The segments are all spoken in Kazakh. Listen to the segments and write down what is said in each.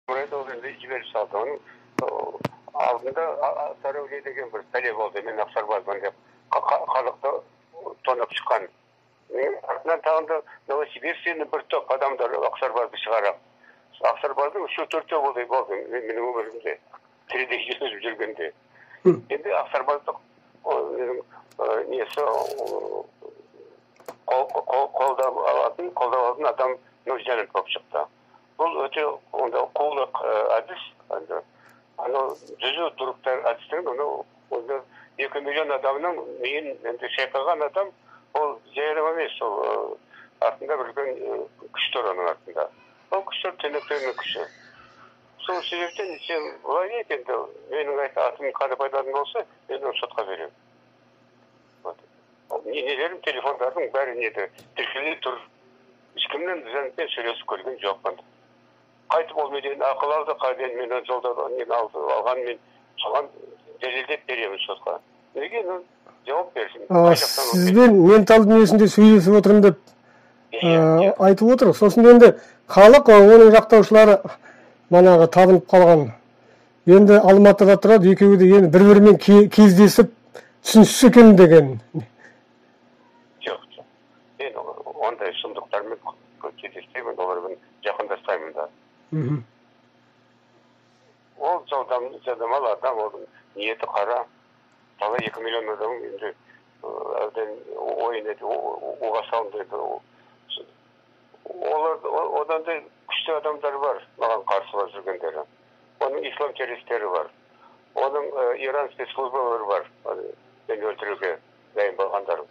Buraya da orada жіберіп салды. Оның алдында Сарыөзек деген бір пәле болды. Мен Ақсарбазбын деп халықты тонап шыққан. Артынан тағы да Новосибирскіден бір топ адамдар Ақсарбазды шығарып. Ақсарбаздың 3-4 болды менің өмірімде. Тіріде жүріп жүргенде. Енді Ақсарбаздық несі қолдап алатын адам Нұржанов болып шықты. Бұл өте қулық әдіс. Жүзу тұрықтар әдістен 2 миллион адамның миын шайқаған адам, ол жайрам емес, ол артында білген күштер оның артында. Ол күштер төнектерінің күші. Сол себептен сен олай екенді, менің атымның қаны пайдаланын болса, мен оны сотқа беремін. Нелерім телефондардың бәрі неді, тіркелі тұр. Ешкімнен заңмен сөйлесіп көрген жоқпын. Қайтып ол меден ақыл алды, қайден мен жолда алған мен соған дәлелдеп беремін сотқа. Неге жауап берсін? Сізбен менталды дүниесінде сөйлесіп отырмын деп айтып отыр. Сосын енді халық оның жақтаушылары манағы табынып қалған. Енді Алматыда тұрады, екеуі де енді бір-бірімен кездесіп түсінісі екен деген. Жоқ. Мен ондай сұмдықтармен кездеспеймін, олармен жақындаспаймын да. Ол жадамал адам, оның ниеті қара. Талай 2 миллион адам енді ойын еді, оға салынды. Одан да күшті адамдар бар, маған қарсыға жүргендері. Оның ислам террористері бар. Оның Иран спецслужбалары бар, мені өлтіруге дайын болғандар.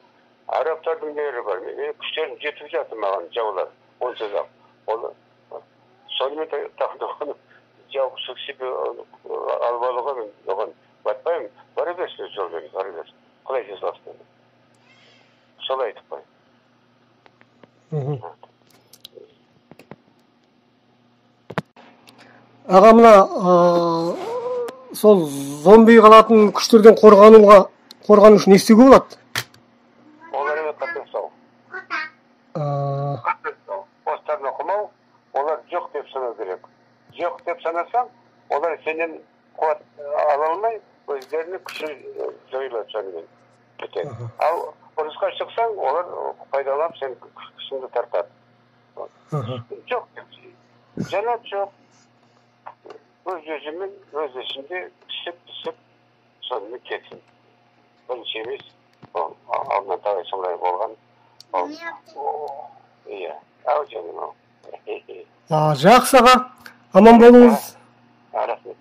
Арабтардың нері бар. Күштерін жетіп жатыр маған жаулар. Онсыз ақ. Сонымен тақындағаны жау сүксіп алып алуға мен оған батпаймын. Бара берсін, жол беріп, бара берсін. Құдай жазылсын. Солай айтып қой. Аға, мына сол зомби қалатын күштерден қорғану үшін не істеуге болады? Олармен қатынсау. Постарын оқымау, олар жоқ деп санау керек. Жоқ деп санасаң, олар сенен қуат ала алмай, өздерінің күші жойылады сонымен. Ал ұрысқа шықсаң, олар пайдаланып сен күшіңді тартады. Жоқ деп. Жанат жоқ. Өз өзімен, өз ішінде түсіп, сонымен кетсін. Бірінші емес, алдынан талай солай болған. Иә, ау жаным ау. Жақсы аға, аман болыңыз. Рахмет.